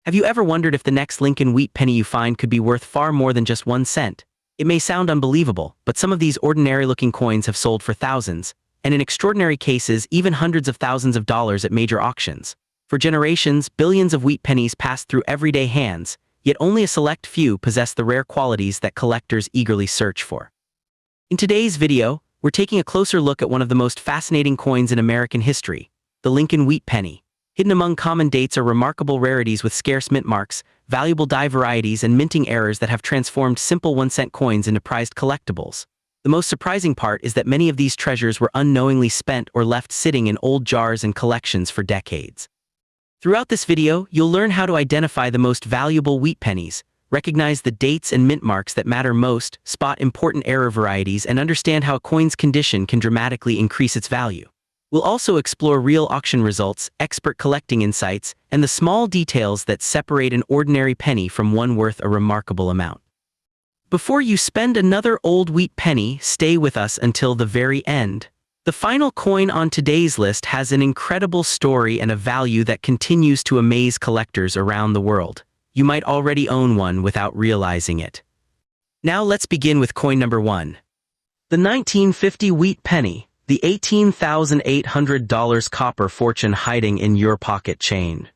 Have you ever wondered if the next Lincoln wheat penny you find could be worth far more than just 1 cent? It may sound unbelievable, but some of these ordinary-looking coins have sold for thousands, and in extraordinary cases, even hundreds of thousands of dollars at major auctions. For generations, billions of wheat pennies passed through everyday hands, yet only a select few possess the rare qualities that collectors eagerly search for. In today's video, we're taking a closer look at one of the most fascinating coins in American history, the Lincoln wheat penny. Hidden among common dates are remarkable rarities with scarce mint marks, valuable die varieties, and minting errors that have transformed simple 1-cent coins into prized collectibles. The most surprising part is that many of these treasures were unknowingly spent or left sitting in old jars and collections for decades. Throughout this video, you'll learn how to identify the most valuable wheat pennies, recognize the dates and mint marks that matter most, spot important error varieties, and understand how a coin's condition can dramatically increase its value. We'll also explore real auction results, expert collecting insights, and the small details that separate an ordinary penny from one worth a remarkable amount. Before you spend another old wheat penny, stay with us until the very end. The final coin on today's list has an incredible story and a value that continues to amaze collectors around the world. You might already own one without realizing it. Now let's begin with coin number 1. The 1950 wheat penny. The $18,800 copper fortune hiding in your pocket chain.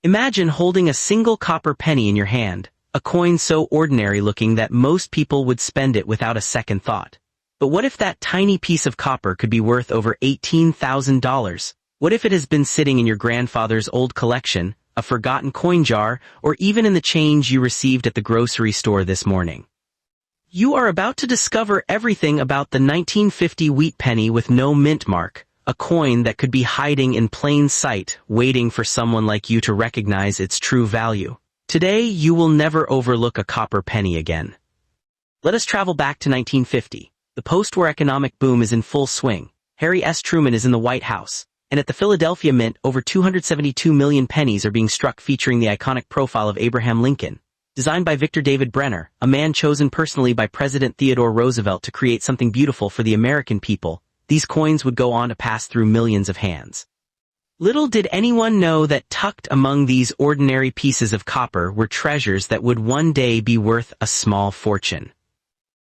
Imagine holding a single copper penny in your hand, a coin so ordinary-looking that most people would spend it without a second thought. But what if that tiny piece of copper could be worth over $18,000? What if it has been sitting in your grandfather's old collection, a forgotten coin jar, or even in the change you received at the grocery store this morning? You are about to discover everything about the 1950 wheat penny with no mint mark, a coin that could be hiding in plain sight, waiting for someone like you to recognize its true value. Today, you will never overlook a copper penny again. Let us travel back to 1950. The post-war economic boom is in full swing. Harry S. Truman is in the White House, and at the Philadelphia Mint, over 272 million pennies are being struck featuring the iconic profile of Abraham Lincoln. Designed by Victor David Brenner, a man chosen personally by President Theodore Roosevelt to create something beautiful for the American people, these coins would go on to pass through millions of hands. Little did anyone know that tucked among these ordinary pieces of copper were treasures that would one day be worth a small fortune.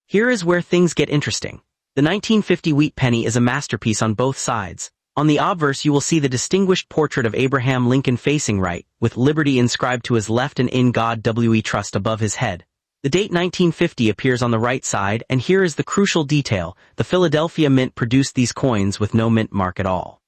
Here is where things get interesting. The 1950 wheat penny is a masterpiece on both sides. On the obverse you will see the distinguished portrait of Abraham Lincoln facing right, with liberty inscribed to his left and in God we trust above his head. The date 1950 appears on the right side, and here is the crucial detail: the Philadelphia Mint produced these coins with no mint mark at all.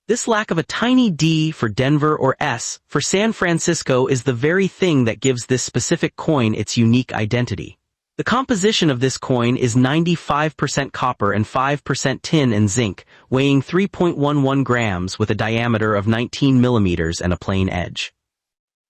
This lack of a tiny D for Denver or S for San Francisco is the very thing that gives this specific coin its unique identity. The composition of this coin is 95% copper and 5% tin and zinc, weighing 3.11 grams with a diameter of 19 millimeters and a plain edge.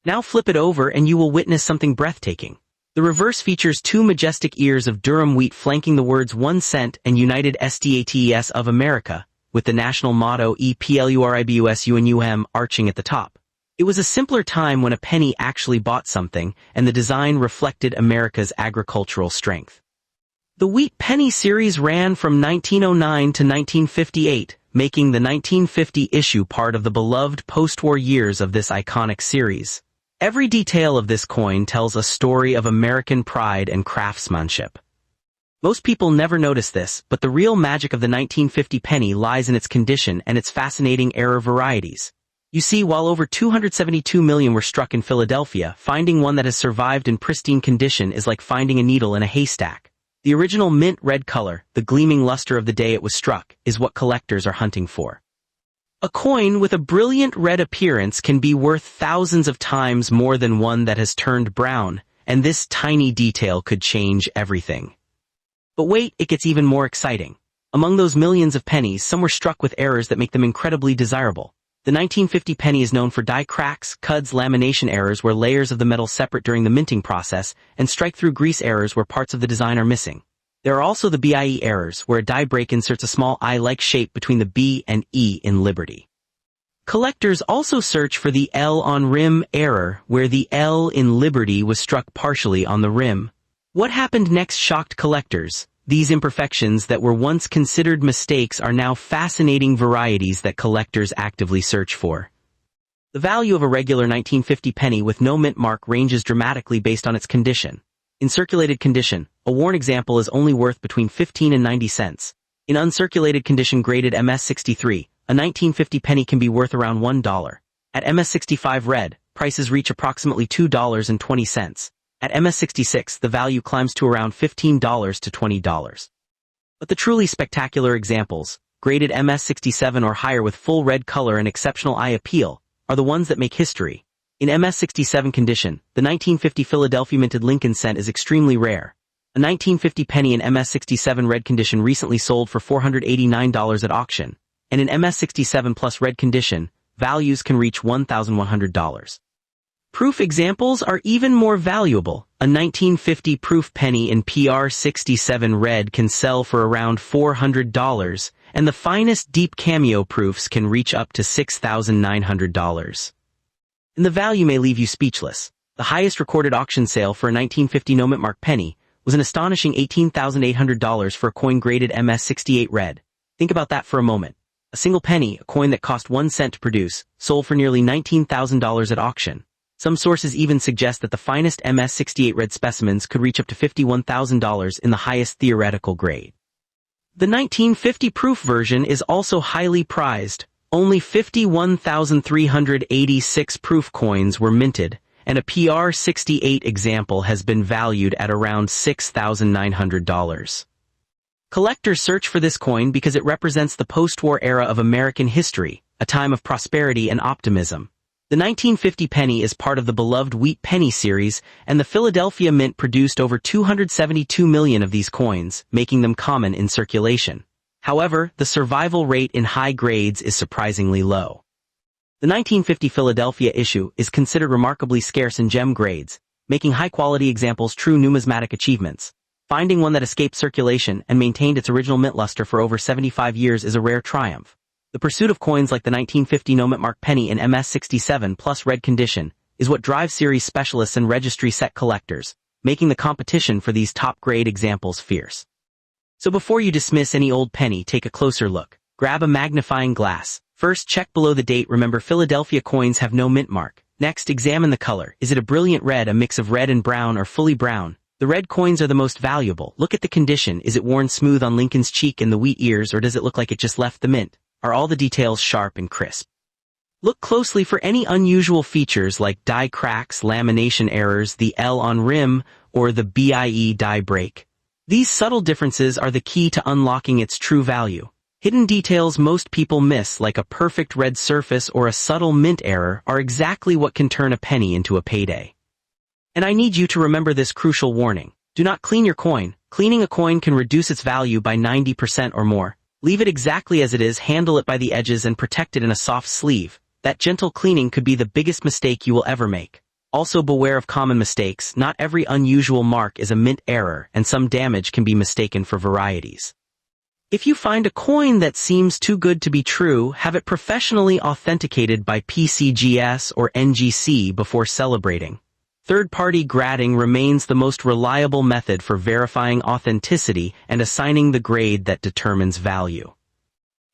Now flip it over and you will witness something breathtaking. The reverse features two majestic ears of Durham wheat flanking the words 1 cent and United States of America, with the national motto EPLURIBUSUNUM arching at the top. It was a simpler time when a penny actually bought something, and the design reflected America's agricultural strength. The wheat penny series ran from 1909 to 1958, making the 1950 issue part of the beloved post-war years of this iconic series. Every detail of this coin tells a story of American pride and craftsmanship. Most people never notice this, but the real magic of the 1950 penny lies in its condition and its fascinating error varieties. You see, while over 272 million were struck in Philadelphia, finding one that has survived in pristine condition is like finding a needle in a haystack. The original mint red color, the gleaming luster of the day it was struck, is what collectors are hunting for. A coin with a brilliant red appearance can be worth thousands of times more than one that has turned brown, and this tiny detail could change everything. But wait, it gets even more exciting. Among those millions of pennies, some were struck with errors that make them incredibly desirable. The 1950 penny is known for die cracks, cuds, lamination errors where layers of the metal separate during the minting process, and strike-through grease errors where parts of the design are missing. There are also the BIE errors, where a die break inserts a small I-like shape between the B and E in Liberty. Collectors also search for the L on rim error, where the L in Liberty was struck partially on the rim. What happened next shocked collectors. These imperfections that were once considered mistakes are now fascinating varieties that collectors actively search for. The value of a regular 1950 penny with no mint mark ranges dramatically based on its condition. In circulated condition, a worn example is only worth between 15 and 90 cents. In uncirculated condition graded MS63, a 1950 penny can be worth around $1. At MS65 red, prices reach approximately $2.20. At MS66, the value climbs to around $15 to $20. But the truly spectacular examples, graded MS67 or higher with full red color and exceptional eye appeal, are the ones that make history. In MS67 condition, the 1950 Philadelphia minted Lincoln cent is extremely rare. A 1950 penny in MS67 red condition recently sold for $489 at auction, and in MS67 plus red condition, values can reach $1,100. Proof examples are even more valuable. A 1950 proof penny in PR67 red can sell for around $400, and the finest deep cameo proofs can reach up to $6,900. And the value may leave you speechless. The highest recorded auction sale for a 1950 no mint mark penny was an astonishing $18,800 for a coin graded MS68 red. Think about that for a moment. A single penny, a coin that cost 1 cent to produce, sold for nearly $19,000 at auction. Some sources even suggest that the finest MS68 red specimens could reach up to $51,000 in the highest theoretical grade. The 1950 proof version is also highly prized. Only 51,386 proof coins were minted, and a PR68 example has been valued at around $6,900. Collectors search for this coin because it represents the post-war era of American history, a time of prosperity and optimism. The 1950 penny is part of the beloved Wheat Penny series, and the Philadelphia Mint produced over 272 million of these coins, making them common in circulation. However, the survival rate in high grades is surprisingly low. The 1950 Philadelphia issue is considered remarkably scarce in gem grades, making high-quality examples true numismatic achievements. Finding one that escaped circulation and maintained its original mint luster for over 75 years is a rare triumph. The pursuit of coins like the 1950 no mint mark penny in MS67 plus red condition is what drives series specialists and registry set collectors, making the competition for these top-grade examples fierce. So before you dismiss any old penny, take a closer look. Grab a magnifying glass. First, check below the date. Remember, Philadelphia coins have no mint mark. Next, examine the color. Is it a brilliant red, a mix of red and brown, or fully brown? The red coins are the most valuable. Look at the condition. Is it worn smooth on Lincoln's cheek and the wheat ears, or does it look like it just left the mint? Are all the details sharp and crisp? Look closely for any unusual features like die cracks, lamination errors, the L on rim, or the BIE die break. These subtle differences are the key to unlocking its true value. Hidden details most people miss, like a perfect red surface or a subtle mint error, are exactly what can turn a penny into a payday. And I need you to remember this crucial warning. Do not clean your coin. Cleaning a coin can reduce its value by 90% or more. Leave it exactly as it is, handle it by the edges, and protect it in a soft sleeve. That gentle cleaning could be the biggest mistake you will ever make. Also beware of common mistakes. Not every unusual mark is a mint error, and some damage can be mistaken for varieties. If you find a coin that seems too good to be true, have it professionally authenticated by PCGS or NGC before celebrating. Third-party grading remains the most reliable method for verifying authenticity and assigning the grade that determines value.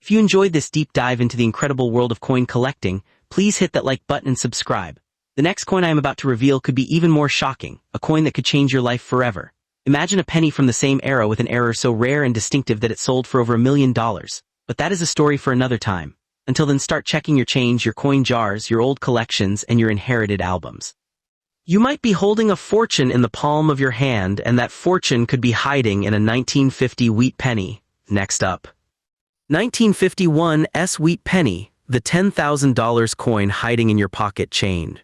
If you enjoyed this deep dive into the incredible world of coin collecting, please hit that like button and subscribe. The next coin I am about to reveal could be even more shocking, a coin that could change your life forever. Imagine a penny from the same era with an error so rare and distinctive that it sold for over $1 million. But that is a story for another time. Until then, start checking your change, your coin jars, your old collections, and your inherited albums. You might be holding a fortune in the palm of your hand, and that fortune could be hiding in a 1950 wheat penny. Next up. 1951 wheat penny, the $10,000 coin hiding in your pocket chained.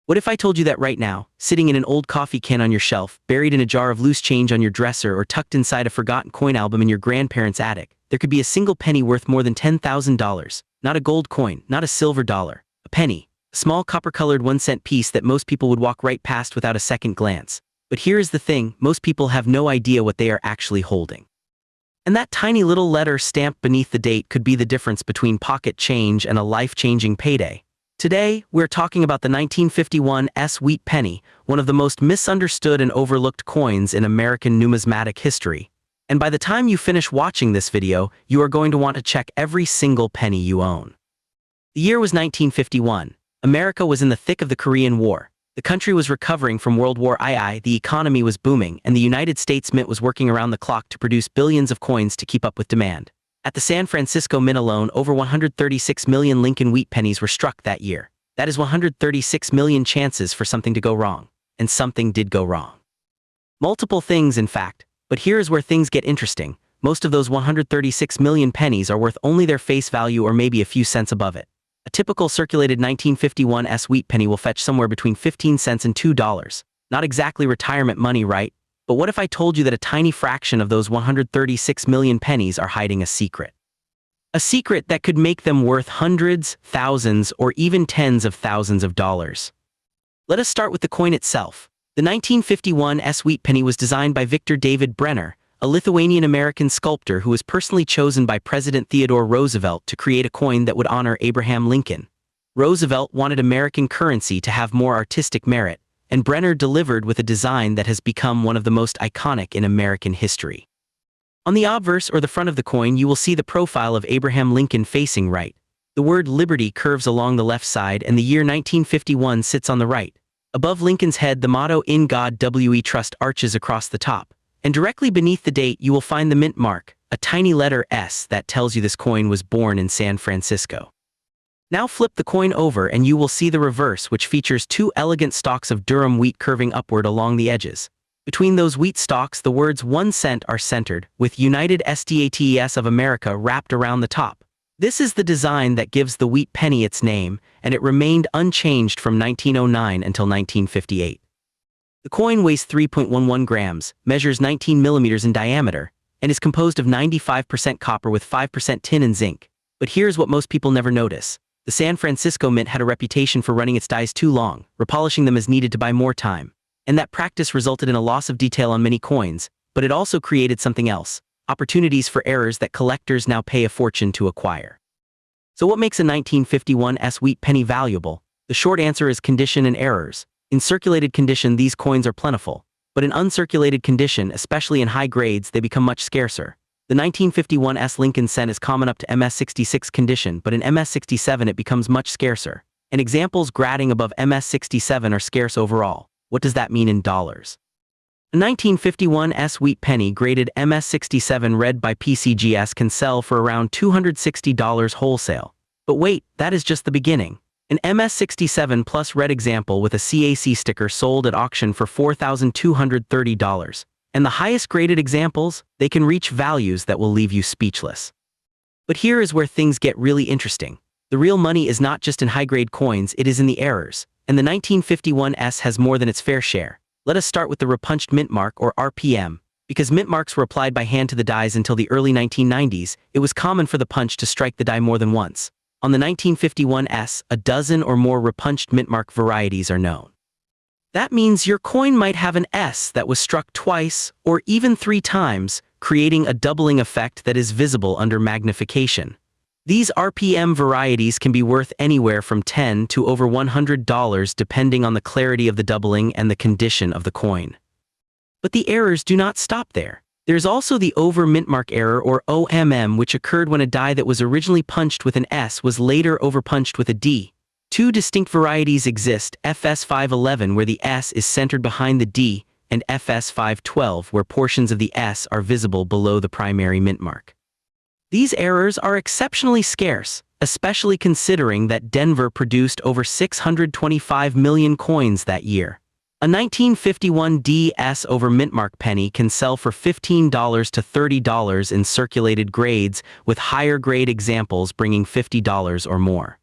What if I told you that right now, sitting in an old coffee can on your shelf, buried in a jar of loose change on your dresser, or tucked inside a forgotten coin album in your grandparents' attic, there could be a single penny worth more than $10,000, not a gold coin, not a silver dollar, a penny. A small copper-colored 1-cent piece that most people would walk right past without a second glance. But here is the thing, most people have no idea what they are actually holding. And that tiny little letter stamped beneath the date could be the difference between pocket change and a life-changing payday. Today, we're talking about the 1951 wheat penny, one of the most misunderstood and overlooked coins in American numismatic history. And by the time you finish watching this video, you are going to want to check every single penny you own. The year was 1951. America was in the thick of the Korean War. The country was recovering from World War II, the economy was booming, and the United States Mint was working around the clock to produce billions of coins to keep up with demand. At the San Francisco Mint alone, over 136 million Lincoln wheat pennies were struck that year. That is 136 million chances for something to go wrong. And something did go wrong. Multiple things, in fact, but here's where things get interesting. Most of those 136 million pennies are worth only their face value or maybe a few cents above it. A typical circulated 1951 wheat penny will fetch somewhere between 15 cents and $2. Not exactly retirement money, right? But what if I told you that a tiny fraction of those 136 million pennies are hiding a secret? A secret that could make them worth hundreds, thousands, or even tens of thousands of dollars. Let us start with the coin itself. The 1951 wheat penny was designed by Victor David Brenner, a Lithuanian-American sculptor who was personally chosen by President Theodore Roosevelt to create a coin that would honor Abraham Lincoln. Roosevelt wanted American currency to have more artistic merit, and Brenner delivered with a design that has become one of the most iconic in American history. On the obverse or the front of the coin, you will see the profile of Abraham Lincoln facing right. The word Liberty curves along the left side and the year 1951 sits on the right. Above Lincoln's head, the motto "In God We Trust" arches across the top. And directly beneath the date you will find the mint mark, a tiny letter S that tells you this coin was born in San Francisco. Now flip the coin over and you will see the reverse, which features two elegant stalks of Durham wheat curving upward along the edges. Between those wheat stalks the words 1 cent are centered, with United States of America wrapped around the top. This is the design that gives the wheat penny its name, and it remained unchanged from 1909 until 1958. The coin weighs 3.11 grams, measures 19 millimeters in diameter, and is composed of 95% copper with 5% tin and zinc. But here's what most people never notice. The San Francisco Mint had a reputation for running its dies too long, repolishing them as needed to buy more time. And that practice resulted in a loss of detail on many coins, but it also created something else, opportunities for errors that collectors now pay a fortune to acquire. So what makes a 1951 wheat penny valuable? The short answer is condition and errors. In circulated condition, these coins are plentiful, but in uncirculated condition, especially in high grades, they become much scarcer. The 1951 Lincoln cent is common up to MS66 condition, but in MS67 it becomes much scarcer. And examples grading above MS67 are scarce overall. What does that mean in dollars? A 1951 wheat penny graded MS67 read by PCGS can sell for around $260 wholesale. But wait, that is just the beginning. An MS67 plus red example with a CAC sticker sold at auction for $4,230. And the highest graded examples, they can reach values that will leave you speechless. But here is where things get really interesting. The real money is not just in high-grade coins, it is in the errors. And the 1951 has more than its fair share. Let us start with the repunched mint mark, or RPM. Because mint marks were applied by hand to the dies until the early 1990s, it was common for the punch to strike the die more than once. On the 1951 a dozen or more repunched mint mark varieties are known. That means your coin might have an S that was struck twice or even 3 times, creating a doubling effect that is visible under magnification. These RPM varieties can be worth anywhere from $10 to over $100 depending on the clarity of the doubling and the condition of the coin. But the errors do not stop there. There's also the over mintmark error, or OMM, which occurred when a die that was originally punched with an S was later overpunched with a D. Two distinct varieties exist, FS511 where the S is centered behind the D, and FS512 where portions of the S are visible below the primary mintmark. These errors are exceptionally scarce, especially considering that Denver produced over 625 million coins that year. A 1951 DS over mintmark penny can sell for $15 to $30 in circulated grades, with higher grade examples bringing $50 or more.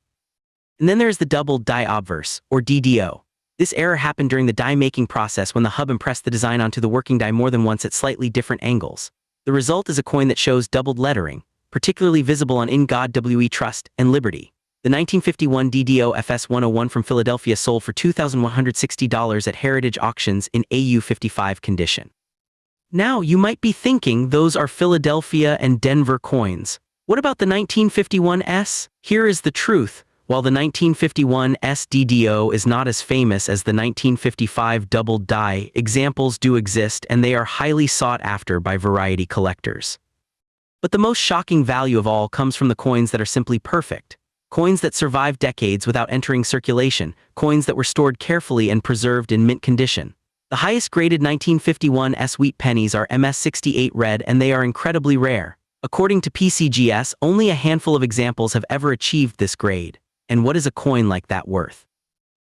And then there's the doubled die obverse, or DDO. This error happened during the die-making process when the hub impressed the design onto the working die more than once at slightly different angles. The result is a coin that shows doubled lettering, particularly visible on In God We Trust and Liberty. The 1951 DDO FS101 from Philadelphia sold for $2,160 at Heritage Auctions in AU55 condition. Now you might be thinking those are Philadelphia and Denver coins. What about the 1951 S? Here is the truth. While the 1951 DDO is not as famous as the 1955 doubled die, examples do exist and they are highly sought after by variety collectors. But the most shocking value of all comes from the coins that are simply perfect. Coins that survived decades without entering circulation, coins that were stored carefully and preserved in mint condition. The highest graded 1951 wheat pennies are MS68 red, and they are incredibly rare. According to PCGS, only a handful of examples have ever achieved this grade. And what is a coin like that worth?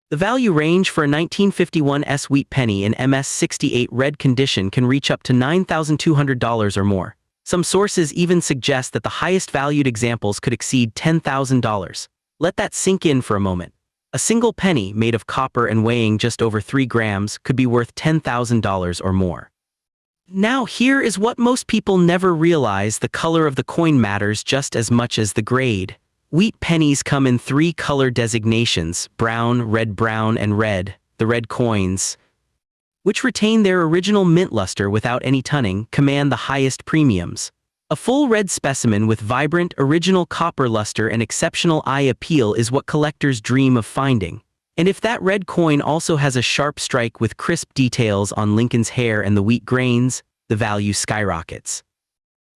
The value range for a 1951 wheat penny in MS68 red condition can reach up to $9,200 or more. Some sources even suggest that the highest valued examples could exceed $10,000. Let that sink in for a moment. A single penny made of copper and weighing just over 3 grams could be worth $10,000 or more. Now here is what most people never realize: the color of the coin matters just as much as the grade. Wheat pennies come in 3 color designations: brown, and red. The red coins, which retain their original mint luster without any tunning, command the highest premiums. A full red specimen with vibrant, original copper luster and exceptional eye appeal is what collectors dream of finding. And if that red coin also has a sharp strike with crisp details on Lincoln's hair and the wheat grains, the value skyrockets.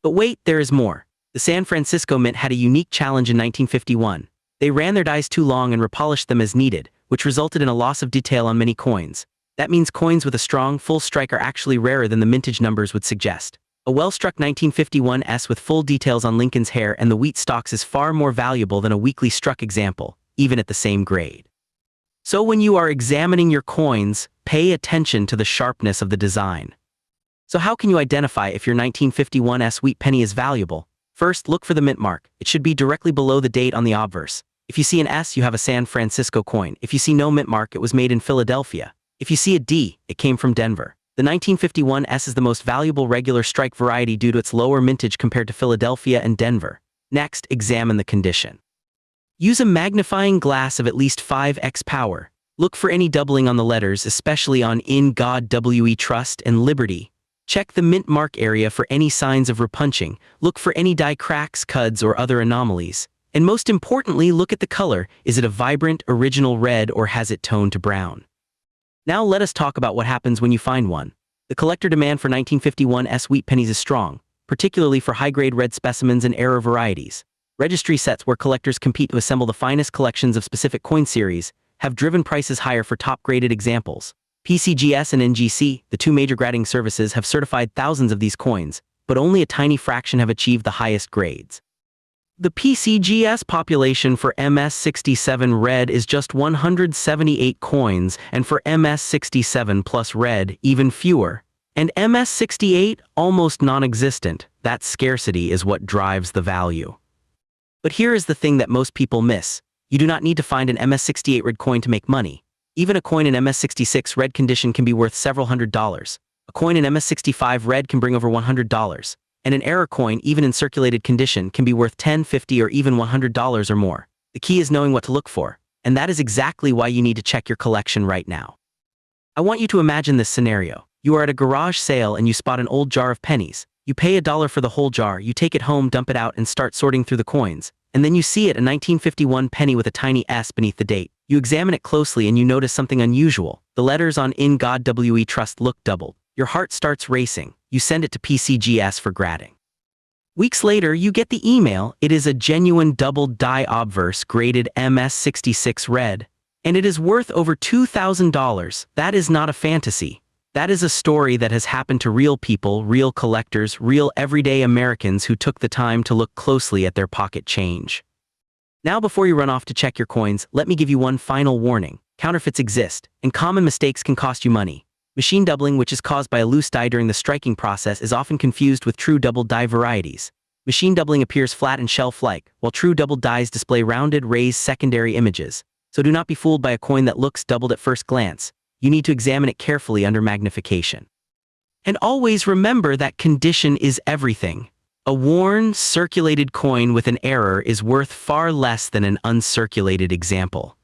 But wait, there is more. The San Francisco Mint had a unique challenge in 1951. They ran their dies too long and repolished them as needed, which resulted in a loss of detail on many coins. That means coins with a strong, full strike are actually rarer than the mintage numbers would suggest. A well-struck 1951 with full details on Lincoln's hair and the wheat stalks is far more valuable than a weakly struck example, even at the same grade. So when you are examining your coins, pay attention to the sharpness of the design. So how can you identify if your 1951 wheat penny is valuable? First, look for the mint mark. It should be directly below the date on the obverse. If you see an S, you have a San Francisco coin. If you see no mint mark, it was made in Philadelphia. If you see a D, it came from Denver. The 1951 is the most valuable regular strike variety due to its lower mintage compared to Philadelphia and Denver. Next, examine the condition. Use a magnifying glass of at least 5x power. Look for any doubling on the letters, especially on In God We Trust and Liberty. Check the mint mark area for any signs of repunching. Look for any die cracks, cuds, or other anomalies. And most importantly, look at the color. Is it a vibrant, original red, or has it toned to brown? Now let us talk about what happens when you find one. The collector demand for 1951 wheat pennies is strong, particularly for high-grade red specimens and error varieties. Registry sets where collectors compete to assemble the finest collections of specific coin series have driven prices higher for top-graded examples. PCGS and NGC, the 2 major grading services, have certified thousands of these coins, but only a tiny fraction have achieved the highest grades. The PCGS population for MS67 red is just 178 coins, and for MS67 plus red, even fewer. And MS68, almost non-existent. That scarcity is what drives the value. But here is the thing that most people miss. You do not need to find an MS68 red coin to make money. Even a coin in MS66 red condition can be worth several $100s. A coin in MS65 red can bring over $100. And an error coin, even in circulated condition, can be worth $10, $50, or even $100 or more. The key is knowing what to look for, and that is exactly why you need to check your collection right now. I want you to imagine this scenario. You are at a garage sale and you spot an old jar of pennies. You pay $1 for the whole jar, you take it home, dump it out, and start sorting through the coins. And then you see it, a 1951 penny with a tiny S beneath the date. You examine it closely and you notice something unusual. The letters on In God We Trust look doubled. Your heart starts racing. You send it to PCGS for grading. Weeks later, you get the email. It is a genuine doubled die obverse graded MS66 red, and it is worth over $2,000. That is not a fantasy. That is a story that has happened to real people, real collectors, real everyday Americans who took the time to look closely at their pocket change. Now, before you run off to check your coins, let me give you one final warning. Counterfeits exist, and common mistakes can cost you money. Machine doubling, which is caused by a loose die during the striking process, is often confused with true double die varieties. Machine doubling appears flat and shelf-like, while true double dies display rounded, raised secondary images. So do not be fooled by a coin that looks doubled at first glance. You need to examine it carefully under magnification. And always remember that condition is everything. A worn, circulated coin with an error is worth far less than an uncirculated example.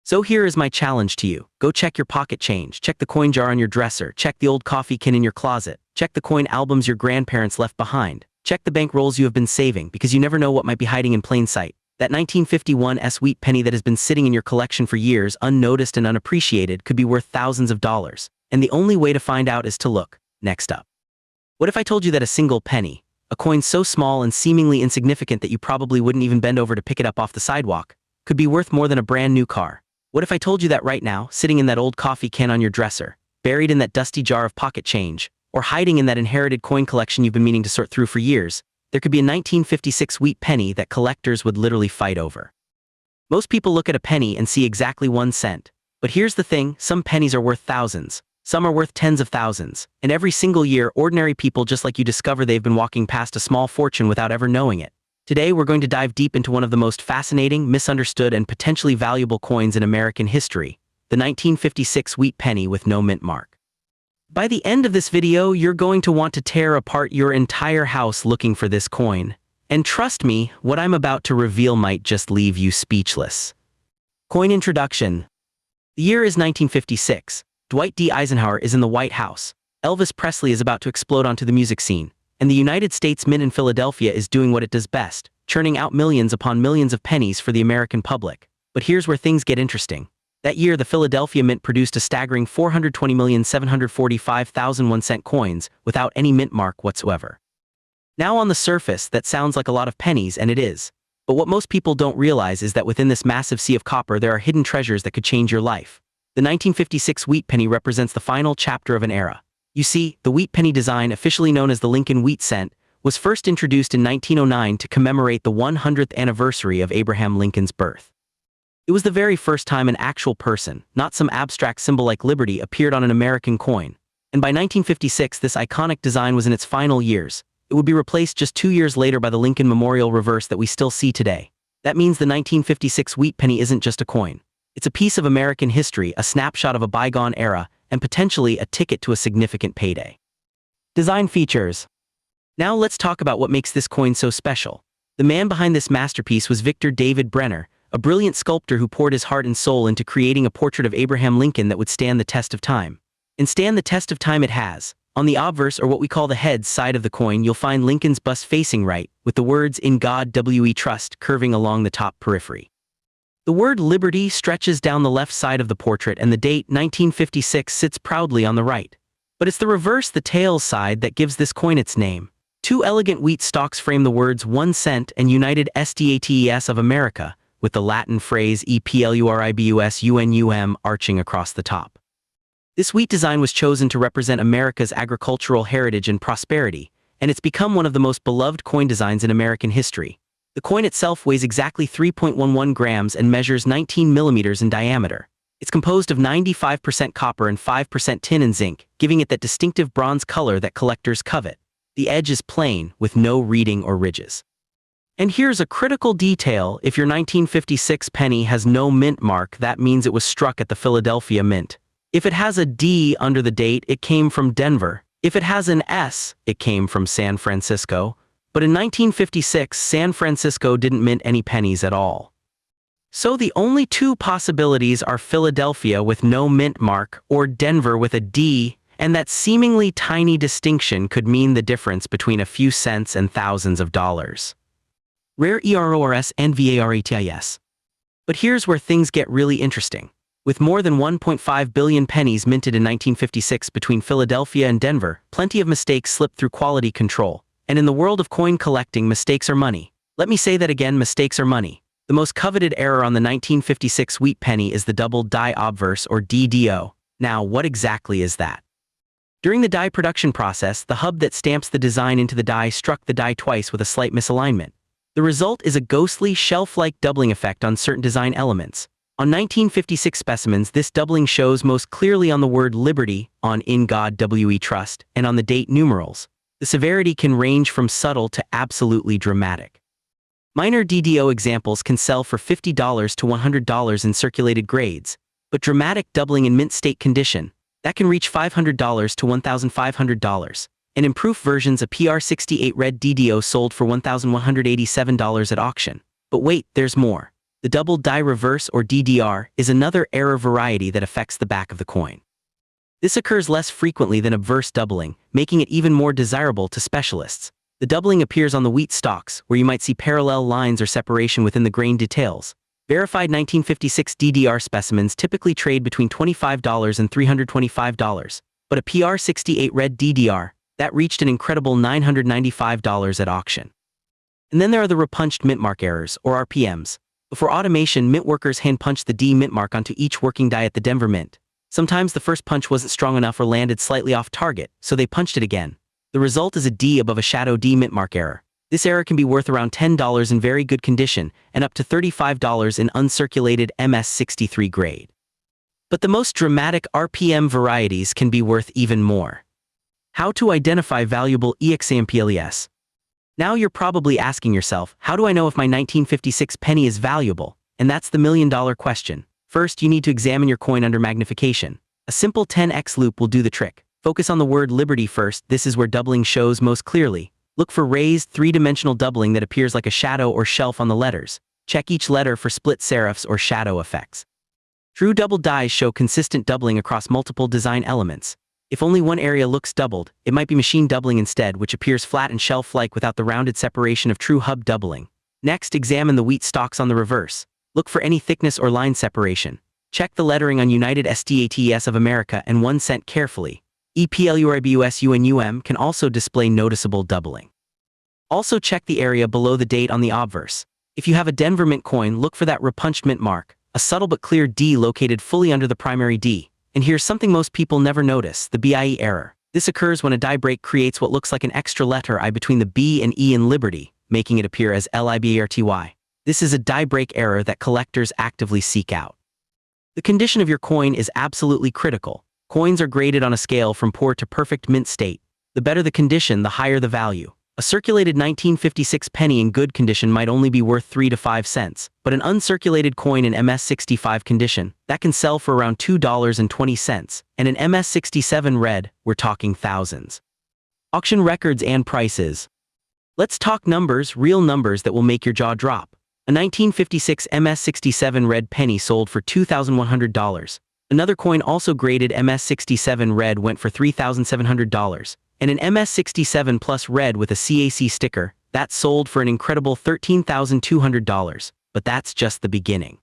So here is my challenge to you. Go check your pocket change, check the coin jar on your dresser, check the old coffee can in your closet, check the coin albums your grandparents left behind, check the bank rolls you have been saving, because you never know what might be hiding in plain sight. That 1951 wheat penny that has been sitting in your collection for years, unnoticed and unappreciated, could be worth thousands of dollars. And the only way to find out is to look. Next up. What if I told you that a single penny, a coin so small and seemingly insignificant that you probably wouldn't even bend over to pick it up off the sidewalk, could be worth more than a brand new car. What if I told you that right now, sitting in that old coffee can on your dresser, buried in that dusty jar of pocket change, or hiding in that inherited coin collection you've been meaning to sort through for years, there could be a 1956 wheat penny that collectors would literally fight over? Most people look at a penny and see exactly 1 cent. But here's the thing, some pennies are worth thousands, some are worth tens of thousands, and every single year, ordinary people just like you discover they've been walking past a small fortune without ever knowing it. Today, we're going to dive deep into one of the most fascinating, misunderstood, and potentially valuable coins in American history, the 1956 wheat penny with no mint mark. By the end of this video, you're going to want to tear apart your entire house looking for this coin. And trust me, what I'm about to reveal might just leave you speechless. Coin introduction. The year is 1956. Dwight D. Eisenhower is in the White House. Elvis Presley is about to explode onto the music scene. And the United States Mint in Philadelphia is doing what it does best, churning out millions upon millions of pennies for the American public. But here's where things get interesting. That year, the Philadelphia Mint produced a staggering 420,745,000 1-cent coins without any mint mark whatsoever. Now on the surface, that sounds like a lot of pennies, and it is. But what most people don't realize is that within this massive sea of copper there are hidden treasures that could change your life. The 1956 wheat penny represents the final chapter of an era. You see, the wheat penny design, officially known as the Lincoln Wheat Cent, was first introduced in 1909 to commemorate the 100th anniversary of Abraham Lincoln's birth. It was the very first time an actual person, not some abstract symbol like liberty, appeared on an American coin. And by 1956, this iconic design was in its final years. It would be replaced just 2 years later by the Lincoln Memorial reverse that we still see today. That means the 1956 wheat penny isn't just a coin. It's a piece of American history, a snapshot of a bygone era, and potentially a ticket to a significant payday. Design features. Now let's talk about what makes this coin so special. The man behind this masterpiece was Victor David Brenner, a brilliant sculptor who poured his heart and soul into creating a portrait of Abraham Lincoln that would stand the test of time. And stand the test of time it has. On the obverse, or what we call the heads side of the coin, you'll find Lincoln's bust facing right, with the words "In God We Trust" curving along the top periphery. The word liberty stretches down the left side of the portrait, and the date 1956 sits proudly on the right. But it's the reverse, the tails side, that gives this coin its name. 2 elegant wheat stalks frame the words 1 cent and United States of America, with the Latin phrase EPLURIBUSUNUM arching across the top. This wheat design was chosen to represent America's agricultural heritage and prosperity, and it's become one of the most beloved coin designs in American history. The coin itself weighs exactly 3.11 grams and measures 19 millimeters in diameter. It's composed of 95% copper and 5% tin and zinc, giving it that distinctive bronze color that collectors covet. The edge is plain, with no reeding or ridges. And here's a critical detail: if your 1956 penny has no mint mark, that means it was struck at the Philadelphia Mint. If it has a D under the date, it came from Denver. If it has an S, it came from San Francisco. But in 1956, San Francisco didn't mint any pennies at all. So the only 2 possibilities are Philadelphia with no mint mark or Denver with a D, and that seemingly tiny distinction could mean the difference between a few cents and thousands of dollars. Rare ERORS and VARIETIS. But here's where things get really interesting. With more than 1.5 billion pennies minted in 1956 between Philadelphia and Denver, plenty of mistakes slipped through quality control. And in the world of coin collecting, mistakes are money. Let me say that again, mistakes are money. The most coveted error on the 1956 wheat penny is the double die obverse, or DDO. Now, what exactly is that? During the die production process, the hub that stamps the design into the die struck the die twice with a slight misalignment. The result is a ghostly, shelf-like doubling effect on certain design elements. On 1956 specimens, this doubling shows most clearly on the word liberty, on "In God We Trust," and on the date numerals. The severity can range from subtle to absolutely dramatic. Minor DDO examples can sell for $50 to $100 in circulated grades, but dramatic doubling in mint state condition, that can reach $500 to $1,500. And improved versions of PR68 red DDO sold for $1,187 at auction. But wait, there's more. The double die reverse, or DDR, is another error variety that affects the back of the coin. This occurs less frequently than obverse doubling, making it even more desirable to specialists. The doubling appears on the wheat stalks, where you might see parallel lines or separation within the grain details. Verified 1956 DDR specimens typically trade between $25 and $325, but a PR68 red DDR, That reached an incredible $995 at auction. And then there are the repunched mint mark errors, or RPMs. Before automation, mint workers hand-punched the D mint mark onto each working die at the Denver Mint. Sometimes the first punch wasn't strong enough or landed slightly off target, so they punched it again. The result is a D above a shadow D mint mark error. This error can be worth around $10 in very good condition and up to $35 in uncirculated MS63 grade. But the most dramatic RPM varieties can be worth even more. How to identify valuable EXAMPLES? Now you're probably asking yourself, how do I know if my 1956 penny is valuable? And that's the million-dollar question. First, you need to examine your coin under magnification. A simple 10x loop will do the trick. Focus on the word Liberty first. This is where doubling shows most clearly. Look for raised, three-dimensional doubling that appears like a shadow or shelf on the letters. Check each letter for split serifs or shadow effects. True double dies show consistent doubling across multiple design elements. If only one area looks doubled, it might be machine doubling instead, which appears flat and shelf-like without the rounded separation of true hub doubling. Next, examine the wheat stalks on the reverse. Look for any thickness or line separation. Check the lettering on United States of America and 1 cent carefully. EPLURIBUSUNUM can also display noticeable doubling. Also check the area below the date on the obverse. If you have a Denver Mint coin, look for that repunched mint mark, a subtle but clear D located fully under the primary D. And here's something most people never notice, the BIE error. This occurs when a die break creates what looks like an extra letter I between the B and E in Liberty, making it appear as LIBERTY. This is a die break error that collectors actively seek out. The condition of your coin is absolutely critical. Coins are graded on a scale from poor to perfect mint state. The better the condition, the higher the value. A circulated 1956 penny in good condition might only be worth 3 to 5 cents, but an uncirculated coin in MS65 condition, that can sell for around $2.20, and an MS67 red, we're talking thousands. Auction records and prices. Let's talk numbers, real numbers that will make your jaw drop. A 1956 MS67 red penny sold for $2,100. Another coin also graded MS67 red went for $3,700. And an MS67 Plus red with a CAC sticker, that sold for an incredible $13,200, but that's just the beginning.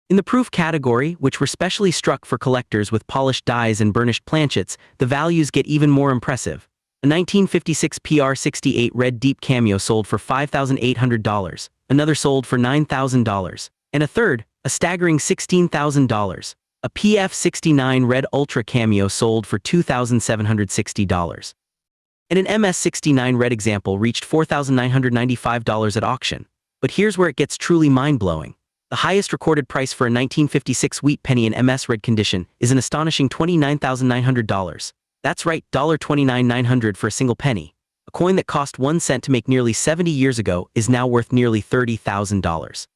In the proof category, which were specially struck for collectors with polished dies and burnished planchets, the values get even more impressive. A 1956 PR68 red deep cameo sold for $5,800, another sold for $9,000, and a third, a staggering $16,000. A PF69 red ultra cameo sold for $2,760. And an MS69 red example reached $4,995 at auction. But here's where it gets truly mind-blowing. The highest recorded price for a 1956 wheat penny in MS red condition is an astonishing $29,900. That's right, $29,900 for a single penny. A coin that cost 1 cent to make nearly 70 years ago is now worth nearly $30,000.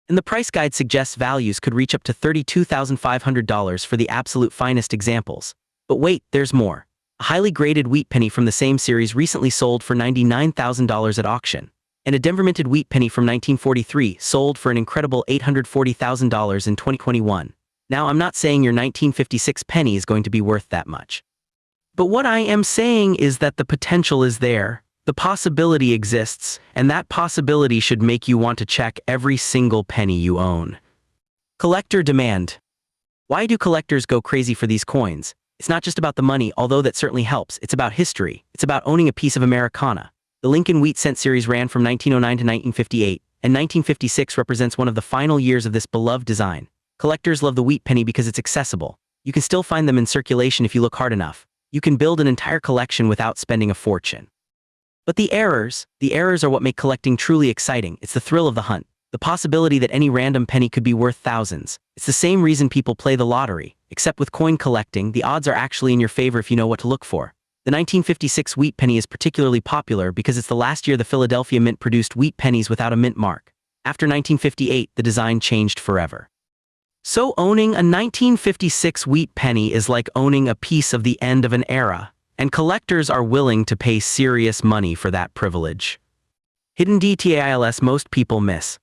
And the price guide suggests values could reach up to $32,500 for the absolute finest examples. But wait, there's more. A highly graded wheat penny from the same series recently sold for $99,000 at auction. And a Denver minted wheat penny from 1943 sold for an incredible $840,000 in 2021. Now, I'm not saying your 1956 penny is going to be worth that much. But what I am saying is that the potential is there. The possibility exists, and that possibility should make you want to check every single penny you own. Collector demand. Why do collectors go crazy for these coins? It's not just about the money, although that certainly helps. It's about history. It's about owning a piece of Americana. The Lincoln Wheat Cent series ran from 1909 to 1958, and 1956 represents one of the final years of this beloved design. Collectors love the wheat penny because it's accessible. You can still find them in circulation if you look hard enough. You can build an entire collection without spending a fortune. But the errors are what make collecting truly exciting. It's the thrill of the hunt, the possibility that any random penny could be worth thousands. It's the same reason people play the lottery, except with coin collecting, the odds are actually in your favor if you know what to look for. The 1956 wheat penny is particularly popular because it's the last year the Philadelphia Mint produced wheat pennies without a mint mark. After 1958, the design changed forever. So owning a 1956 wheat penny is like owning a piece of the end of an era. And collectors are willing to pay serious money for that privilege. Hidden details most people miss.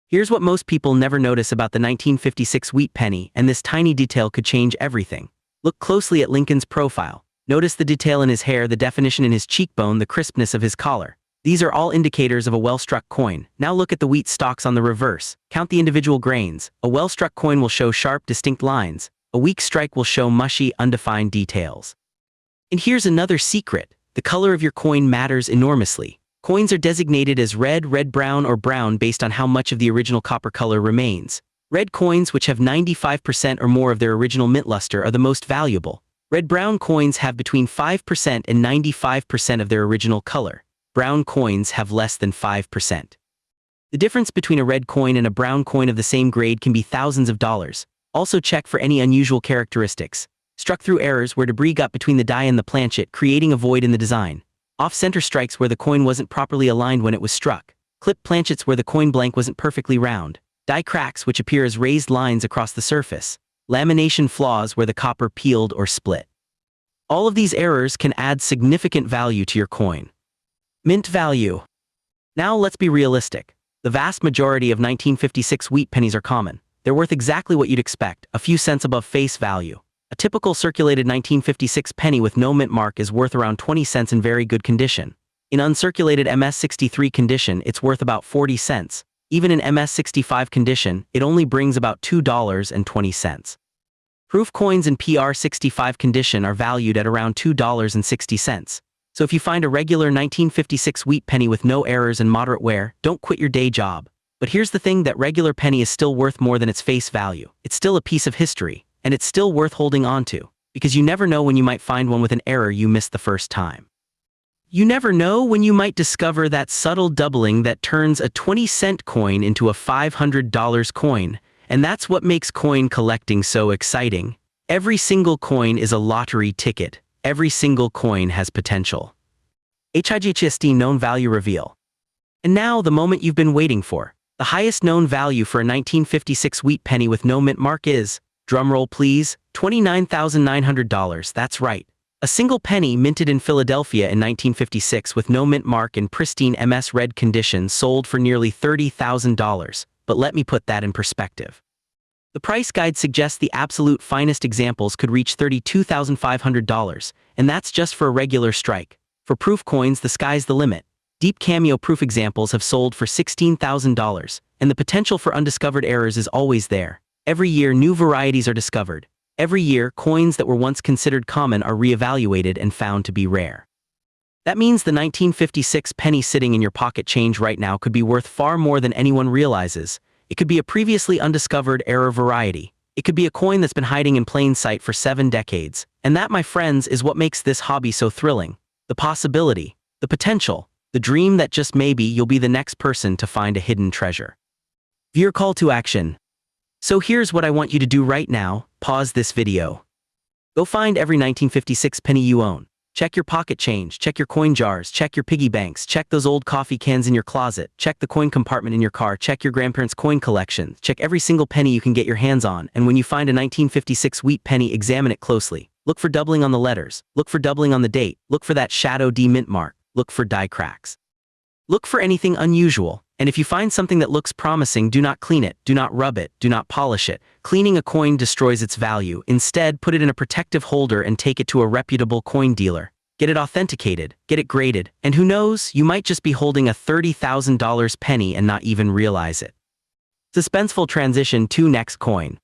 Here's what most people never notice about the 1956 wheat penny, and this tiny detail could change everything. Look closely at Lincoln's profile. Notice the detail in his hair, the definition in his cheekbone, the crispness of his collar. These are all indicators of a well-struck coin. Now look at the wheat stalks on the reverse. Count the individual grains. A well-struck coin will show sharp, distinct lines. A weak strike will show mushy, undefined details. And here's another secret. The The color of your coin matters enormously. Coins are designated as red, red-brown, or brown based on how much of the original copper color remains. Red coins, which have 95% or more of their original mint luster, are the most valuable. Red-brown coins have between 5% and 95% of their original color. Brown coins have less than 5%. The difference between a red coin and a brown coin of the same grade can be thousands of dollars. Also check for any unusual characteristics. Struck through errors where debris got between the die and the planchet, creating a void in the design. Off-center strikes where the coin wasn't properly aligned when it was struck. Clipped planchets where the coin blank wasn't perfectly round. Die cracks which appear as raised lines across the surface. Lamination flaws where the copper peeled or split. All of these errors can add significant value to your coin. Mint value. Now let's be realistic. The vast majority of 1956 wheat pennies are common. They're worth exactly what you'd expect, a few cents above face value. A typical circulated 1956 penny with no mint mark is worth around 20 cents in very good condition. In uncirculated MS63 condition, it's worth about 40 cents. Even in MS65 condition, it only brings about $2.20. Proof coins in PR65 condition are valued at around $2.60. So if you find a regular 1956 wheat penny with no errors and moderate wear, don't quit your day job. But here's the thing, that regular penny is still worth more than its face value. It's still a piece of history, and it's still worth holding on to, because you never know when you might find one with an error you missed the first time. You never know when you might discover that subtle doubling that turns a 20-cent coin into a $500 coin, and that's what makes coin collecting so exciting. Every single coin is a lottery ticket. Every single coin has potential. HIGHST known value reveal. And now the moment you've been waiting for. The highest known value for a 1956 wheat penny with no mint mark is, drumroll please, $29,900. That's right. A single penny minted in Philadelphia in 1956 with no mint mark in pristine MS red condition sold for nearly $30,000. But let me put that in perspective. The price guide suggests the absolute finest examples could reach $32,500, and that's just for a regular strike. For proof coins, the sky's the limit. Deep cameo proof examples have sold for $16,000, and the potential for undiscovered errors is always there. Every year, new varieties are discovered. Every year, coins that were once considered common are reevaluated and found to be rare. That means the 1956 penny sitting in your pocket change right now could be worth far more than anyone realizes. It could be a previously undiscovered error variety. It could be a coin that's been hiding in plain sight for 7 decades. And that, my friends, is what makes this hobby so thrilling. The possibility, the potential, the dream that just maybe you'll be the next person to find a hidden treasure. Viewer call to action. So here's what I want you to do right now. Pause this video. Go find every 1956 penny you own. Check your pocket change, check your coin jars, check your piggy banks, check those old coffee cans in your closet, check the coin compartment in your car, check your grandparents' coin collection, check every single penny you can get your hands on, and when you find a 1956 wheat penny, examine it closely. Look for doubling on the letters, look for doubling on the date, look for that shadow D mint mark, look for die cracks. Look for anything unusual, and if you find something that looks promising, do not clean it, do not rub it, do not polish it. Cleaning a coin destroys its value. Instead, put it in a protective holder and take it to a reputable coin dealer. Get it authenticated, get it graded, and who knows, you might just be holding a $30,000 penny and not even realize it. Suspenseful transition to next coin.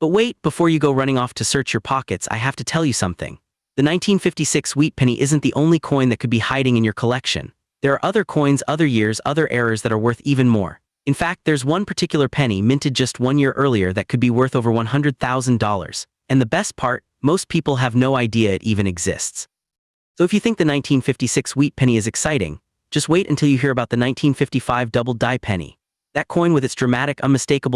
But wait, before you go running off to search your pockets, I have to tell you something. The 1956 wheat penny isn't the only coin that could be hiding in your collection. There are other coins, other years, other errors that are worth even more. In fact, there's one particular penny minted just 1 year earlier that could be worth over $100,000. And the best part, most people have no idea it even exists. So if you think the 1956 wheat penny is exciting, just wait until you hear about the 1955 double die penny. That coin with its dramatic, unmistakable